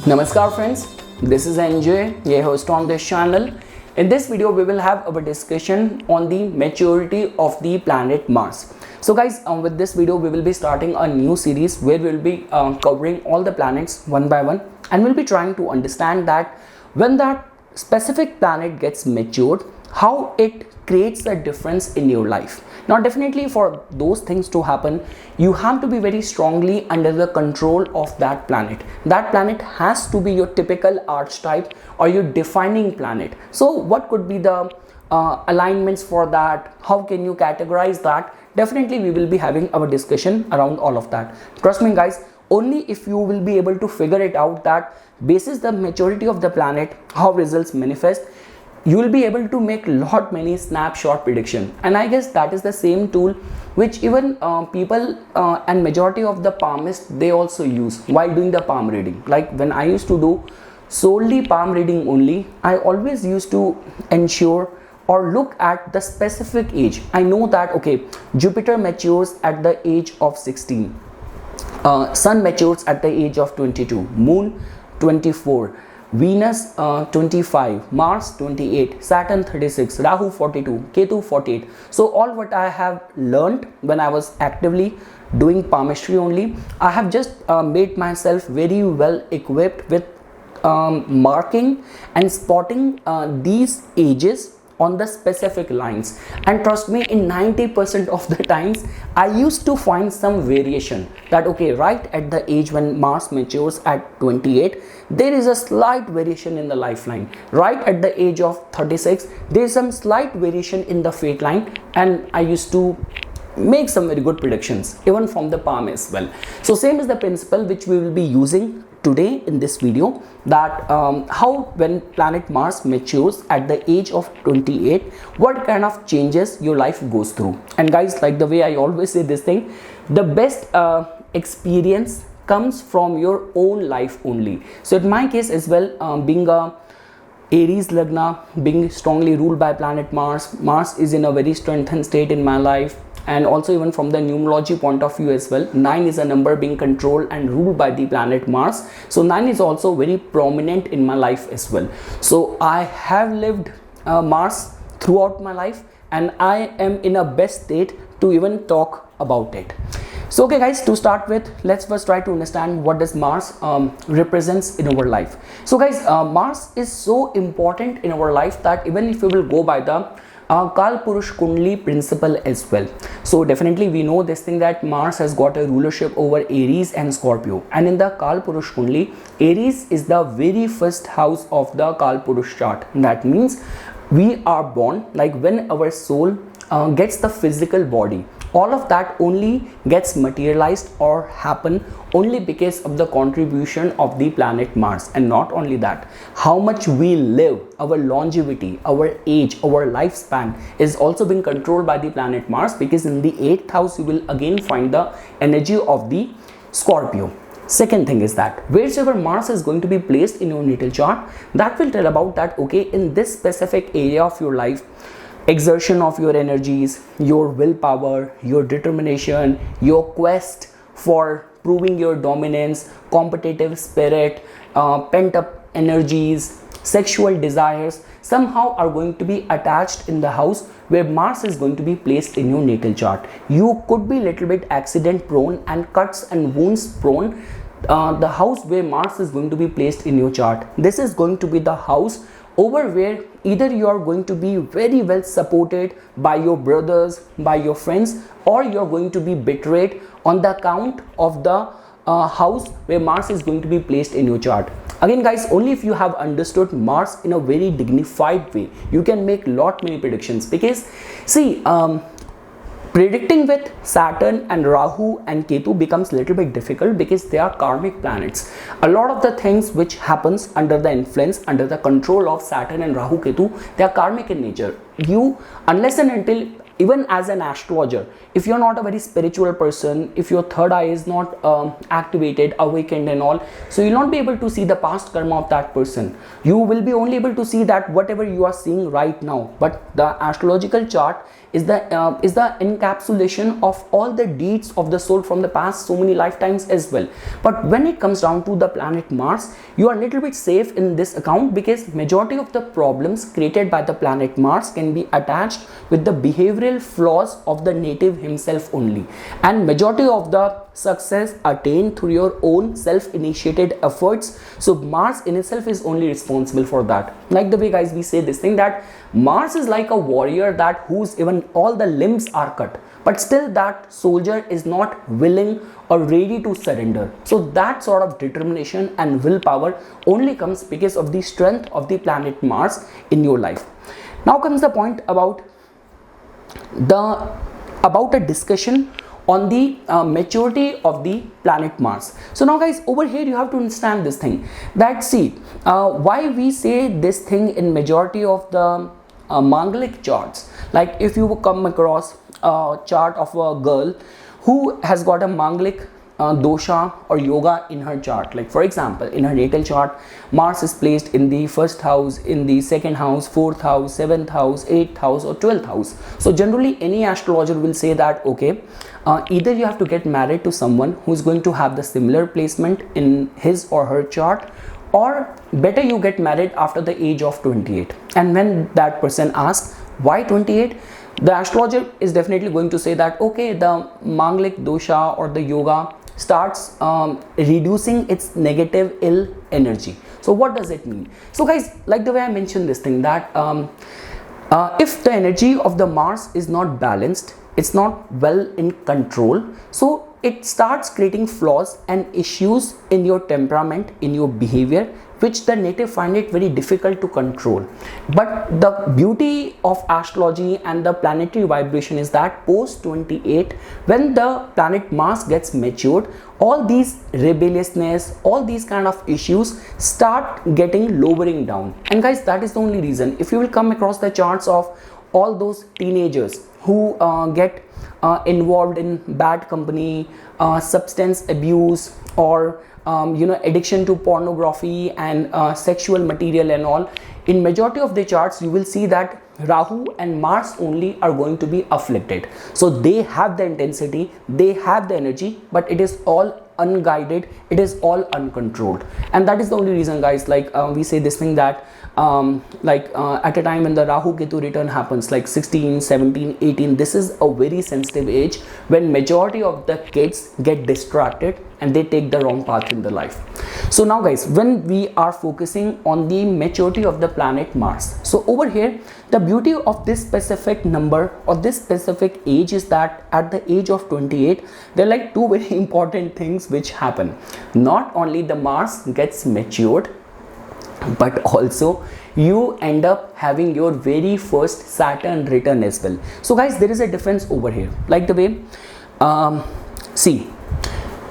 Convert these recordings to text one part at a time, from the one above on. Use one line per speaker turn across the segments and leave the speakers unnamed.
Namaskar friends, this is NJ, your host on this channel. In this video, we will have our discussion on the maturity of the planet Mars. So guys, with this video, we will be starting a new series where we will be covering all the planets one by one, and we'll be trying to understand that when that specific planet gets matured, how it creates a difference in your life. Now definitely for those things to happen, you have to be very strongly under the control of that planet. That planet has to be your typical archetype or your defining planet. So what could be the alignments for that? How can you categorize that? Definitely we will be having our discussion around all of that. Trust me guys, only if you will be able to figure it out that basis the maturity of the planet, how results manifest, you will be able to make many snapshot prediction. And I guess that is the same tool which even people and majority of the palmists, they also use while doing the palm reading. Like when I used to do solely palm reading only, I always used to ensure or look at the specific age. I know that okay, Jupiter matures at the age of 16, Sun matures at the age of 22, Moon 24, Venus 25, Mars 28, Saturn 36, Rahu 42, Ketu 48. So all what I have learned when I was actively doing palmistry only, I have just made myself very well equipped with marking and spotting these ages on the specific lines. And trust me, in 90% of the times I used to find some variation that okay, right at the age when Mars matures at 28, there is a slight variation in the lifeline. Right at the age of 36, there is some slight variation in the fate line, and I used to make some very good predictions even from the palm as well. So same is the principle which we will be using today in this video, that how when planet Mars matures at the age of 28, what kind of changes your life goes through. And guys, like the way I always say this thing, the best experience comes from your own life only. So in my case as well, being a Aries Lagna, being strongly ruled by planet Mars, Mars is in a very strengthened state in my life. And also even from the numerology point of view as well, 9 is a number being controlled and ruled by the planet Mars. So 9 is also very prominent in my life as well. So I have lived Mars throughout my life, and I am in a best state to even talk about it. So okay guys, to start with, let's first try to understand what does Mars represents in our life. So guys, Mars is so important in our life that even if we will go by the Kal Purush Kundli principle as well. So definitely we know this thing that Mars has got a rulership over Aries and Scorpio, and in the Kal Purush Kundli, Aries is the very first house of the Kal Purush chart. That means we are born, like when our soul gets the physical body, all of that only gets materialized or happen only because of the contribution of the planet Mars. And not only that, how much we live, our longevity, our age, our lifespan is also being controlled by the planet Mars, because in the 8th house you will again find the energy of the Scorpio. Second thing is that wherever Mars is going to be placed in your natal chart, that will tell about that okay, in this specific area of your life, exertion of your energies, your willpower, your determination, your quest for proving your dominance, competitive spirit, pent up energies, sexual desires somehow are going to be attached in the house where Mars is going to be placed in your natal chart. You could be little bit accident prone and cuts and wounds prone. The house where Mars is going to be placed in your chart, this is going to be the house over where either you are going to be very well supported by your brothers, by your friends, or you are going to be betrayed on the account of the house where Mars is going to be placed in your chart. Again guys, only if you have understood Mars in a very dignified way, you can make many predictions. Because see, predicting with Saturn and Rahu and Ketu becomes little bit difficult because they are karmic planets. A lot of the things which happens under the influence, under the control of Saturn and Rahu Ketu, they are karmic in nature. You, unless and until even as an astrologer, if you're not a very spiritual person, if your third eye is not activated, awakened and all, so you'll not be able to see the past karma of that person. You will be only able to see that whatever you are seeing right now. But the astrological chart is the encapsulation of all the deeds of the soul from the past so many lifetimes as well. But when it comes down to the planet Mars, you are a little bit safe in this account, because majority of the problems created by the planet Mars can be attached with the behavioral flaws of the native himself only, and majority of the success attained through your own self-initiated efforts. So Mars in itself is only responsible for that. Like the way guys we say this thing, that Mars is like a warrior that whose even all the limbs are cut, but still that soldier is not willing or ready to surrender. So that sort of determination and willpower only comes because of the strength of the planet Mars in your life. Now comes the point about a discussion on the maturity of the planet Mars. So now guys, over here you have to understand this thing, that see why we say this thing in majority of the Mangalic charts. Like if you come across a chart of a girl who has got a Mangalic dosha or yoga in her chart, like for example in her natal chart, Mars is placed in the first house, in the second house, fourth house, seventh house, eighth house or 12th house. So generally any astrologer will say that okay, either you have to get married to someone who is going to have the similar placement in his or her chart, or better you get married after the age of 28. And when that person asks why 28, the astrologer is definitely going to say that okay, the Mangalic dosha or the yoga starts reducing its negative ill energy. So what does it mean? So guys, like the way I mentioned this thing, that if the energy of the Mars is not balanced, it's not well in control, so it starts creating flaws and issues in your temperament, in your behavior, which the native find it very difficult to control. But the beauty of astrology and the planetary vibration is that post 28, when the planet Mars gets matured, all these rebelliousness, all these kind of issues start getting lowering down. And guys, that is the only reason. If you will come across the charts of all those teenagers who get involved in bad company, substance abuse, or addiction to pornography and sexual material and all, in majority of the charts you will see that Rahu and Mars only are going to be afflicted. So they have the intensity, they have the energy, but it is all unguided, it is all uncontrolled. And that is the only reason guys, like we say this thing, that at a time when the Rahu Ketu return happens, like 16, 17, 18, this is a very sensitive age when majority of the kids get distracted and they take the wrong path in their life. So now guys, when we are focusing on the maturity of the planet Mars, so over here the beauty of this specific number or this specific age is that at the age of 28, there are like two very important things which happen. Not only the Mars gets matured, but also you end up having your very first Saturn return as well. So guys, there is a difference over here. Like the way see,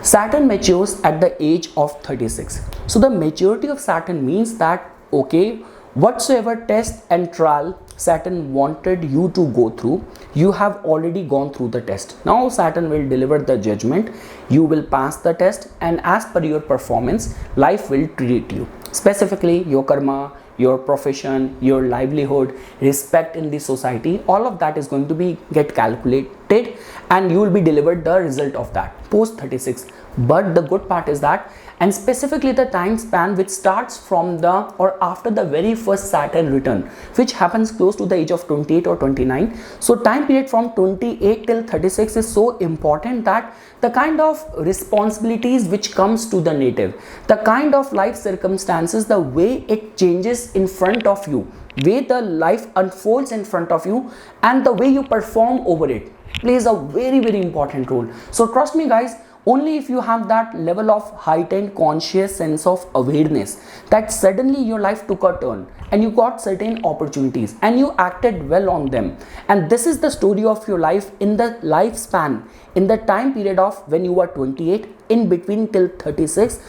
Saturn matures at the age of 36. So the maturity of Saturn means that okay, whatsoever test and trial Saturn wanted you to go through, you have already gone through the test. Now Saturn will deliver the judgment, you will pass the test, and as per your performance, life will treat you. Specifically your karma, your profession, your livelihood, respect in the society, all of that is going to be get calculated and you will be delivered the result of that post 36. But the good part is that, and specifically the time span which starts from the or after the very first Saturn return, which happens close to the age of 28 or 29. So time period from 28 till 36 is so important, that the kind of responsibilities which comes to the native, the kind of life circumstances, the way it changes in front of you, way the life unfolds in front of you, and the way you perform over it plays a very, very important role. So trust me guys, only if you have that level of heightened conscious sense of awareness that suddenly your life took a turn and you got certain opportunities and you acted well on them, and this is the story of your life in the lifespan, in the time period of when you were 28 in between till 36,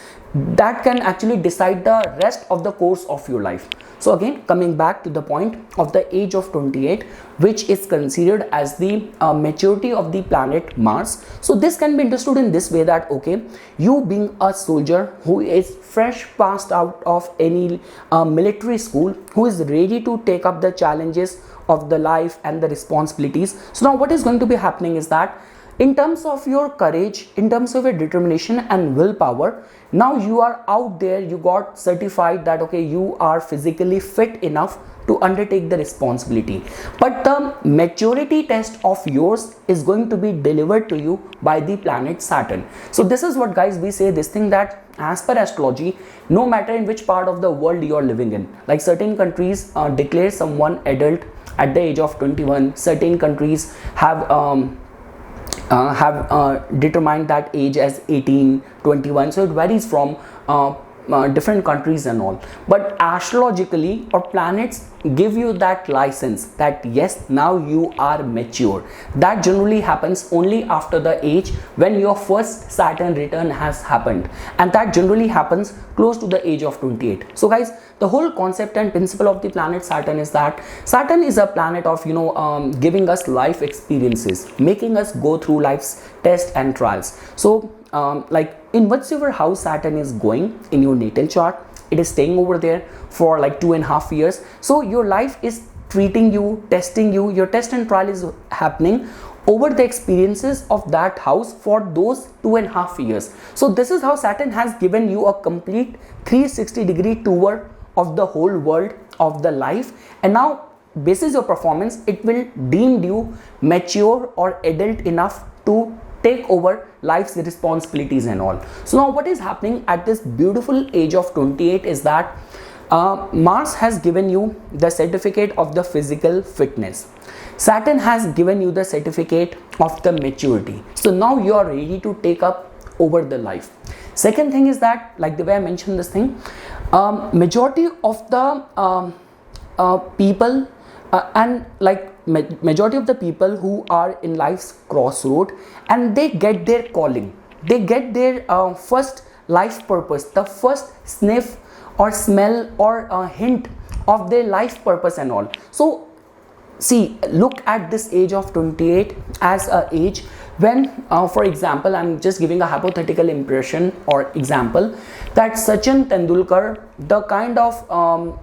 that can actually decide the rest of the course of your life. So again, coming back to the point of the age of 28, which is considered as the maturity of the planet Mars. So this can be understood in this way that, okay, you being a soldier who is fresh passed out of any military school, who is ready to take up the challenges of the life and the responsibilities. So now what is going to be happening is that in terms of your courage, in terms of your determination and willpower, now you are out there, you got certified that, okay, you are physically fit enough to undertake the responsibility. But the maturity test of yours is going to be delivered to you by the planet Saturn. So this is what, guys, we say this thing, that as per astrology, no matter in which part of the world you are living in, like certain countries declare someone adult at the age of 21, certain countries have determined that age as 18, 21. So it varies from different countries and all, but astrologically or planets give you that license that yes, now you are mature. That generally happens only after the age when your first Saturn return has happened, and that generally happens close to the age of 28. So guys, the whole concept and principle of the planet Saturn is that Saturn is a planet of giving us life experiences, making us go through life's tests and trials. So like in whichever house Saturn is going in your natal chart, it is staying over there for like 2.5 years. So your life is treating you, testing you, your test and trial is happening over the experiences of that house for those 2.5 years. So this is how Saturn has given you a complete 360-degree tour of the whole world of the life, and now basis your performance, it will deem you mature or adult enough to take over life's responsibilities and all. So now what is happening at this beautiful age of 28 is that Mars has given you the certificate of the physical fitness. Saturn has given you the certificate of the maturity. So now you are ready to take up over the life. Second thing is that, like the way I mentioned this thing, majority of the people and like majority of the people who are in life's crossroad and they get their calling, they get their first life purpose, the first sniff or smell or hint of their life purpose and all. So see, look at this age of 28 as a age when for example, I'm just giving a hypothetical impression or example, that Sachin Tendulkar, the kind of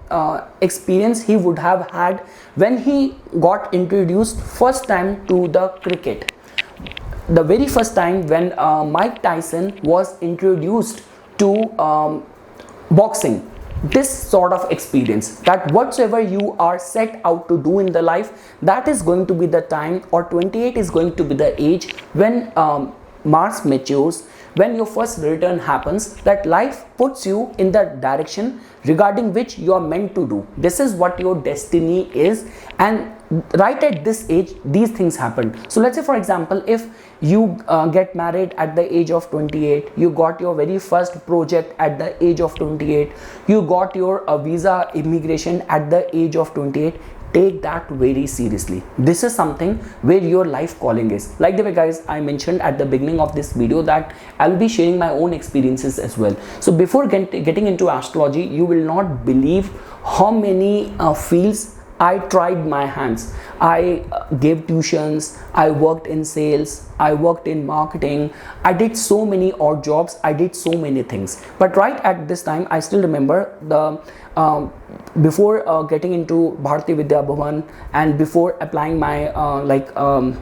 experience he would have had when he got introduced first time to the cricket, the very first time when Mike Tyson was introduced to boxing. This sort of experience, that whatsoever you are set out to do in the life, that is going to be the time, or 28 is going to be the age when Mars matures, when your first return happens, that life puts you in the direction regarding which you are meant to do. This is what your destiny is, and right at this age these things happen. So let's say for example, if you get married at the age of 28, you got your very first project at the age of 28, you got your visa immigration at the age of 28, take that very seriously. This is something where your life calling is. Like the way, guys, I mentioned at the beginning of this video that I'll be sharing my own experiences as well. So before getting into astrology, you will not believe how many fields I tried my hands. I gave tuitions, I worked in sales, I worked in marketing, I did so many odd jobs, I did so many things. But right at this time, I still remember the before getting into Bharati Vidya Bhavan and before applying my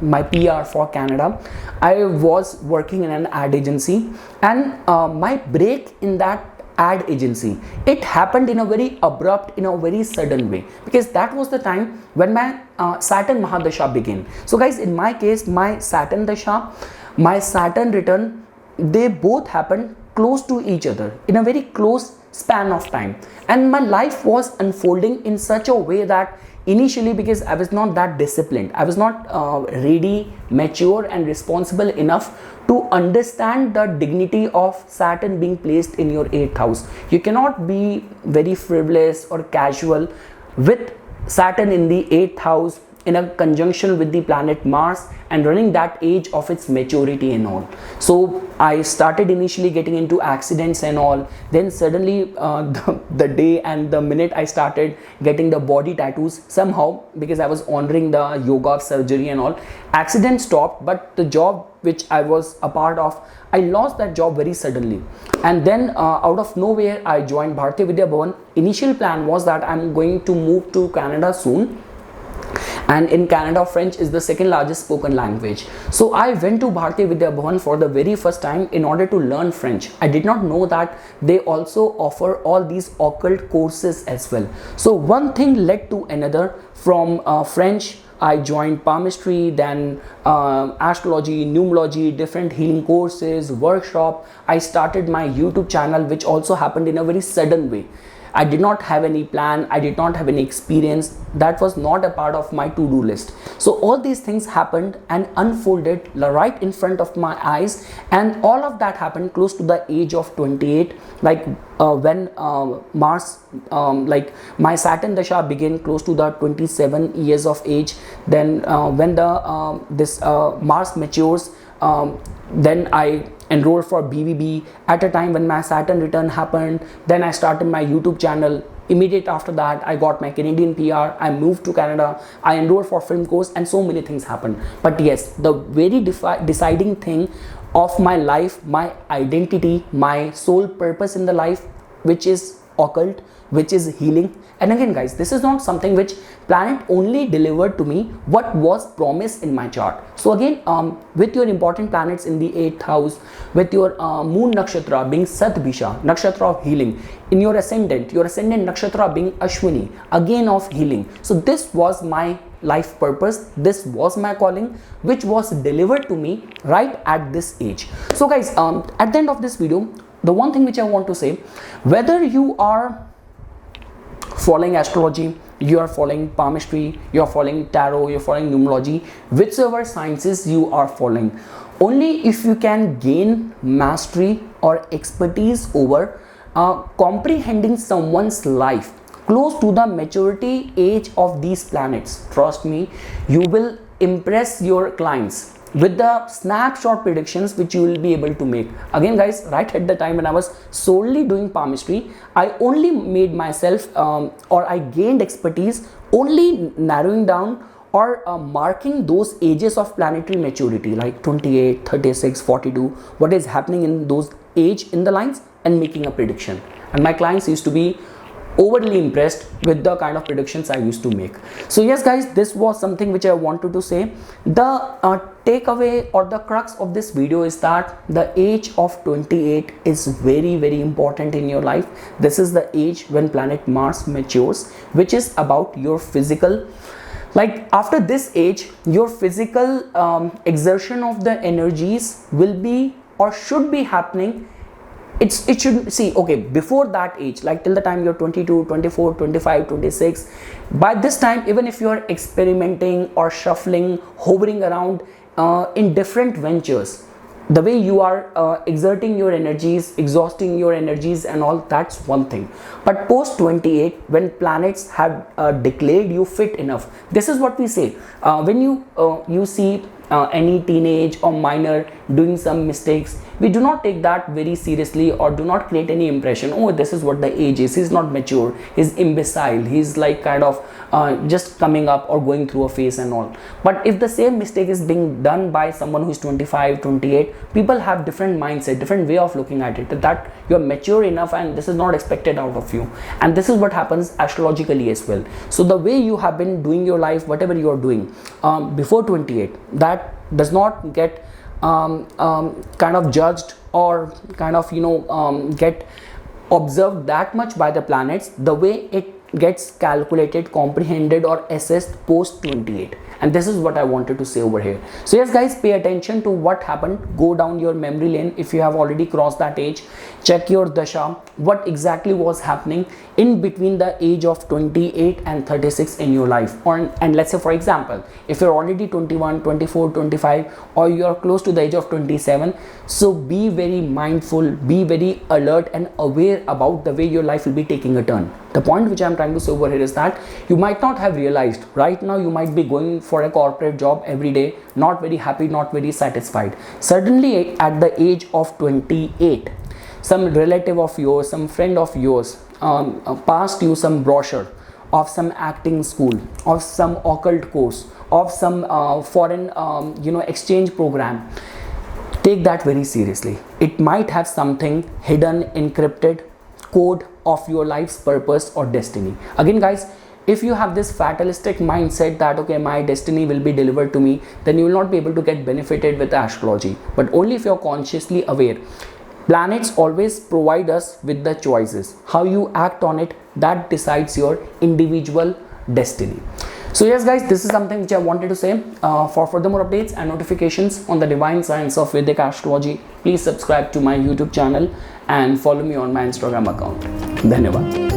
my PR for Canada, I was working in an ad agency, and my break in that ad agency, it happened in a very abrupt, in a very sudden way, because that was the time when my Saturn Mahadasha began. So guys, in my case, my Saturn Dasha, my Saturn return, they both happened close to each other in a very close span of time, and my life was unfolding in such a way that initially, because I was not that disciplined, I was not ready, mature and responsible enough to understand the dignity of Saturn being placed in your 8th house. You cannot be very frivolous or casual with Saturn in the 8th house in a conjunction with the planet Mars and running that age of its maturity and all. So I started initially getting into accidents and all. Then suddenly the day and the minute I started getting the body tattoos, somehow because I was honoring the yoga surgery and all, accident stopped, but the job which I was a part of, I lost that job very suddenly. And then out of nowhere I joined Bharatiya Vidya Bhavan. Initial plan was that I'm going to move to Canada soon, and in Canada French is the second largest spoken language. So I went to Bharatiya Vidya Bhavan for the very first time in order to learn French. I did not know that they also offer all these occult courses as well. So one thing led to another. From French I joined palmistry, then astrology, numerology, different healing courses, workshop. I started my YouTube channel, which also happened in a very sudden way. I did not have any plan, I did not have any experience. That was not a part of my to-do list. So all these things happened and unfolded right in front of my eyes, and all of that happened close to the age of 28, like when Mars, like my Saturn Dasha began close to the 27 years of age. Then when the Mars matures, then I enrolled for BBB at a time when my Saturn return happened. Then I started my YouTube channel. Immediate after that I got my Canadian PR, I moved to Canada, I enrolled for film course, and so many things happened. But yes, the very deciding thing of my life, my identity, my sole purpose in the life, which is occult, which is healing. And again guys, this is not something which planet only delivered to me, what was promised in my chart. So again, with your important planets in the 8th house, with your moon nakshatra being Satbisha, nakshatra of healing, in your ascendant nakshatra being Ashwini, again of healing. So this was my life purpose, this was my calling, which was delivered to me right at this age. So guys, at the end of this video, the one thing which I want to say, whether you are following astrology, you are following palmistry, you are following tarot, you are following numerology, whichever sciences you are following, only if you can gain mastery or expertise over comprehending someone's life close to the maturity age of these planets, trust me, you will impress your clients with the snapshot predictions which you will be able to make. Again guys, right at the time when I was solely doing palmistry, I only made myself or I gained expertise only narrowing down or marking those ages of planetary maturity, like 28, 36, 42, what is happening in those age in the lines, and making a prediction. And my clients used to be overly impressed with the kind of predictions I used to make. So yes guys, this was something which I wanted to say. The takeaway or the crux of this video is that the age of 28 is very, very important in your life. This is the age when planet Mars matures, which is about your physical, like after this age, your physical exertion of the energies will be or should be happening. It should, see, okay, before that age, like till the time you're 22, 24, 25, 26, by this time, even if you're experimenting or shuffling, hovering around in different ventures, the way you are exerting your energies, exhausting your energies and all, that's one thing. But post 28, when planets have declared you fit enough, this is what we say. When you see any teenage or minor doing some mistakes, we do not take that very seriously or do not create any impression, oh, this is what the age is, he's not mature, he's imbecile, he's like kind of just coming up or going through a phase and all. But if the same mistake is being done by someone who is 25, 28, people have different mindset, different way of looking at it, that you're mature enough and this is not expected out of you. And this is what happens astrologically as well. So the way you have been doing your life, whatever you are doing before 28, that does not get kind of judged or kind of get observed that much by the planets, the way it gets calculated, comprehended or assessed post 28. And this is what I wanted to say over here. So yes guys, pay attention to what happened. Go down your memory lane if you have already crossed that age. Check your dasha, what exactly was happening in between the age of 28 and 36 in your life. And let's say for example, if you're already 21, 24, 25, or you're close to the age of 27, so be very mindful, be very alert and aware about the way your life will be taking a turn. The point which I'm trying to say over here is that you might not have realized right now, you might be going for a corporate job every day, not very happy, not very satisfied. Suddenly at the age of 28, some relative of yours, some friend of yours passed you some brochure of some acting school, of some occult course, of some foreign exchange program. Take that very seriously. It might have something hidden, encrypted code of your life's purpose or destiny. Again guys, if you have this fatalistic mindset that okay, my destiny will be delivered to me, then you will not be able to get benefited with astrology. But only if you're consciously aware. Planets always provide us with the choices. How you act on it, that decides your individual destiny. So yes guys, this is something which I wanted to say. For furthermore updates and notifications on the divine science of Vedic astrology, please subscribe to my YouTube channel and follow me on my Instagram account. Dhanyavad.